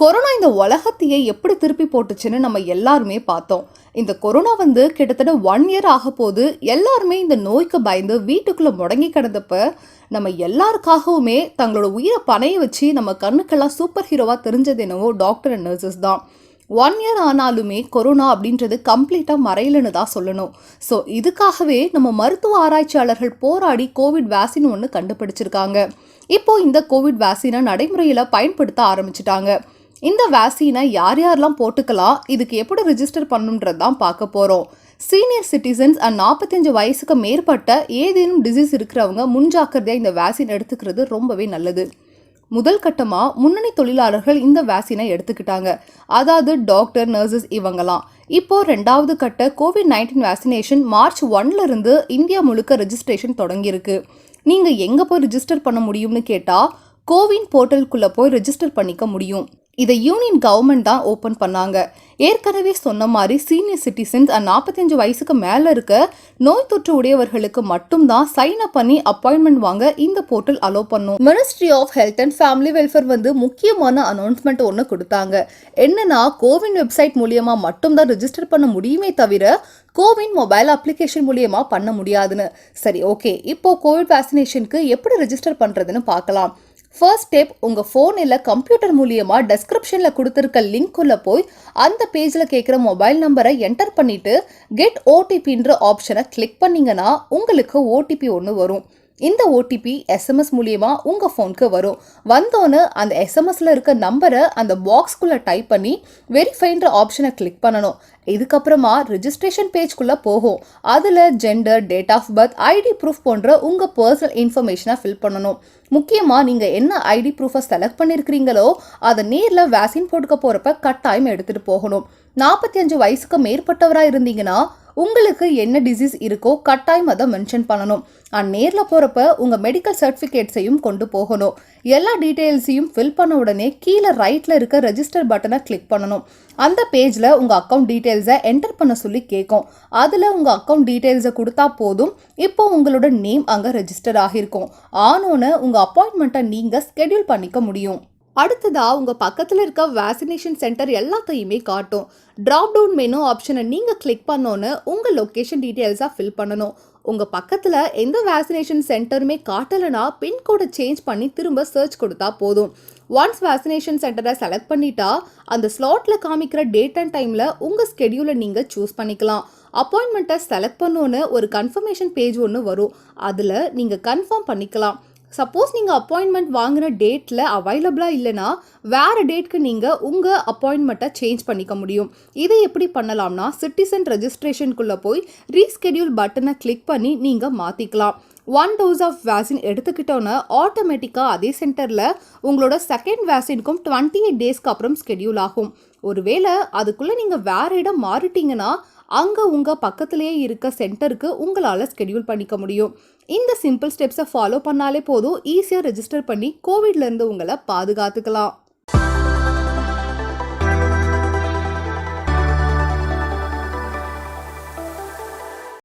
Corona இந்த உலகத்தையே எப்படி திருப்பி போட்டுச்சுன்னு நம்ம எல்லாருமே பார்த்தோம். இந்த கொரோனா கிட்டத்தட்ட 1 இயர் ஆக போது. எல்லாருமே இந்த நோய்க்கு பயந்து வீட்டுக்குள்ள முடங்கி கிடந்தப்ப நம்ம எல்லாருக்காகவுமே தங்களோட உயிரை பணைய வச்சு நம்ம கண்ணுக்கெல்லாம் சூப்பர் ஹீரோவா தெரிஞ்சது என்னவோ டாக்டர் அண்ட் நர்சஸ் தான். 1 இயர் ஆனாலுமே கொரோனா அப்படின்றது கம்ப்ளீட்டாக மறையலன்னு தான் சொல்லணும். ஸோ இதுக்காகவே நம்ம மருத்துவ ஆராய்ச்சியாளர்கள் போராடி கோவிட் வேக்சின் ஒன்று கண்டுபிடிச்சிருக்காங்க. இப்போ இந்த கோவிட் வேக்சினை நடைமுறையில் பயன்படுத்த ஆரம்பிச்சிட்டாங்க. இந்த வேக்சினை யார் யாரெல்லாம் போட்டுக்கலாம், இதுக்கு எப்படி ரிஜிஸ்டர் பண்ணணுன்றது தான் பார்க்க போகிறோம். சீனியர் சிட்டிசன்ஸ் அண்ட் 45 வயசுக்கு மேற்பட்ட ஏதேனும் டிசீஸ் இருக்கிறவங்க முன்ஜாக்கிரதையாக இந்த வேக்சின் எடுத்துக்கிறது ரொம்பவே நல்லது. முதல் கட்டமாக முன்னணி தொழிலாளர்கள் இந்த வேக்சினை எடுத்துக்கிட்டாங்க, அதாவது டாக்டர், நர்சஸ் இவங்கலாம். இப்போ 2வது கட்ட COVID-19 வேக்சினேஷன் March 1 இந்தியா முழுக்க ரெஜிஸ்ட்ரேஷன் தொடங்கியிருக்கு. நீங்கள் எங்கே போய் ரிஜிஸ்டர் பண்ண முடியும்னு கேட்டால் கோவின் போர்ட்டலுக்குள்ளே போய் ரெஜிஸ்டர் பண்ணிக்க முடியும். இதை யூனியன் கவர்மெண்ட் தான் ஓப்பன் பண்ணாங்க. ஏற்கனவே சொன்ன மாதிரி சீனியர் சிட்டிசன்ஸ் அண்ட் 45 வயசுக்கு மேலே இருக்க நோய் தொற்று உடையவர்களுக்கு மட்டும்தான் சைன் அப் பண்ணி அப்பாயின்மெண்ட் வாங்க இந்த போர்ட்டல் அலோ பண்ணும். Ministry of health and family welfare முக்கியமான அனௌன்ஸ்மெண்ட் ஒன்று கொடுத்தாங்க. என்னன்னா, கோவின் வெப்சைட் மூலியமா மட்டும்தான் ரெஜிஸ்டர் பண்ண முடியுமே தவிர கோவின் மொபைல் அப்ளிகேஷன் மூலியமா பண்ண முடியாதுன்னு. சரி, ஓகே, இப்போ கோவிட் வேக்சினேஷனுக்கு எப்படி ரெஜிஸ்டர் பண்றதுன்னு பார்க்கலாம். ஃபர்ஸ்ட் ஸ்டெப், உங்கள் ஃபோன் இல்லை கம்ப்யூட்டர் மூலியமாக டெஸ்கிரிப்ஷனில் கொடுத்துருக்க லிங்க் உள்ள போய் அந்த பேஜில் கேட்குற மொபைல் நம்பரை என்டர் பண்ணிவிட்டு கெட் ஓடிபின்ற ஆப்ஷனை கிளிக் பண்ணிங்கன்னா உங்களுக்கு ஓடிபி ஒன்று வரும். இந்த ஓடிபி எஸ்எம்எஸ் மூலியமா உங்கள் ஃபோனுக்கு வரும். வந்தோன்னு அந்த எஸ்எம்எஸ்ல இருக்க நம்பரை அந்த பாக்ஸ்குள்ளே டைப் பண்ணி வெரிஃபைன்ற ஆப்ஷனை கிளிக் பண்ணணும். இதுக்கப்புறமா ரிஜிஸ்ட்ரேஷன் பேஜ்குள்ளே போகும். அதில் gender, date of birth, ID proof போன்ற உங்கள் பர்சனல் இன்ஃபர்மேஷனை ஃபில் பண்ணணும். முக்கியமாக நீங்கள் என்ன ஐடி ப்ரூஃபை செலக்ட் பண்ணியிருக்கிறீங்களோ அதை நேரில் வேக்சின் போட்டுக்க போகிறப்ப கட்டாயம் எடுத்துகிட்டு போகணும். 45 வயசுக்கு மேற்பட்டவராக இருந்தீங்கன்னா உங்களுக்கு என்ன டிசீஸ் இருக்கோ கட்டாயம் அதை மென்ஷன் பண்ணணும். நேரில் போகிறப்ப உங்கள் மெடிக்கல் சர்டிஃபிகேட்ஸையும் கொண்டு போகணும். எல்லா டீட்டெயில்ஸையும் ஃபில் பண்ண உடனே கீழே ரைட்டில் இருக்க ரெஜிஸ்டர் பட்டனை கிளிக் பண்ணணும். அந்த பேஜில் உங்கள் அக்கௌண்ட் டீட்டெயில்ஸை என்டர் பண்ண சொல்லி கேட்கும். அதில் உங்கள் அக்கௌண்ட் டீட்டெயில்ஸை கொடுத்தா போதும். இப்போ உங்களோட நேம் அங்கே ரெஜிஸ்டர் ஆகியிருக்கும். ஆனோன்னு உங்கள் அப்பாயின்மெண்ட்டை நீங்கள் ஸ்கெடியூல் பண்ணிக்க முடியும். அடுத்ததா உங்கள் பக்கத்தில் இருக்க வேக்சினேஷன் சென்டர் எல்லாத்தையுமே காட்டும். ட்ராப் டவுன் மெனு ஆப்ஷனை நீங்கள் கிளிக் பண்ணோன்னு உங்கள் லொக்கேஷன் டீட்டெயில்ஸாக ஃபில் பண்ணணும். உங்கள் பக்கத்தில் எந்த வேக்சினேஷன் சென்டருமே காட்டலைன்னா பின்கோடை சேஞ்ச் பண்ணி திரும்ப சர்ச் கொடுத்தா போதும். ஒன்ஸ் வேக்சினேஷன் சென்டரை செலக்ட் பண்ணிட்டா அந்த ஸ்லாட்டில் காமிக்கிற டேட் அண்ட் டைமில் உங்கள் ஸ்கெடியூலை நீங்கள் சூஸ் பண்ணிக்கலாம். அப்பாயின்மெண்ட்டை செலக்ட் பண்ணோன்னு ஒரு கன்ஃபர்மேஷன் பேஜ் ஒன்று வரும். அதில் நீங்கள் கன்ஃபார்ம் பண்ணிக்கலாம். சப்போஸ் நீங்கள் அப்பாயின்மெண்ட் வாங்கின டேட்டில் அவைலபிளாக இல்லைனா வேறு டேட்க்கு நீங்கள் உங்கள் அப்பாயின்மெண்ட்டை சேஞ்ச் பண்ணிக்க முடியும். இதை எப்படி பண்ணலாம்னா, சிட்டிசன் ரெஜிஸ்ட்ரேஷனுக்குள்ளே போய் ரீஸ்கெடியூல் பட்டனை கிளிக் பண்ணி நீங்கள் மாற்றிக்கலாம். 1 டோஸ் ஆஃப் வேக்சின் எடுத்துக்கிட்டோன்னா ஆட்டோமேட்டிக்காக அதே சென்டரில் உங்களோட செகண்ட் வேக்சினுக்கும் 28 டேஸ்க்கு அப்புறம் ஸ்கெடியூல் ஆகும். ஒருவேளை அதுக்குள்ளே நீங்கள் வேறு இடம் மாறிட்டீங்கன்னா அங்கே உங்கள் பக்கத்திலேயே இருக்க சென்டருக்கு உங்களால் ஸ்கெடியூல் பண்ணிக்க முடியும். இந்த சிம்பிள் ஸ்டெப்ஸை ஃபாலோ பண்ணாலே போதும், ஈஸியாக ரெஜிஸ்டர் பண்ணி கோவிட்லேருந்து உங்களை பாதுகாத்துக்கலாம்.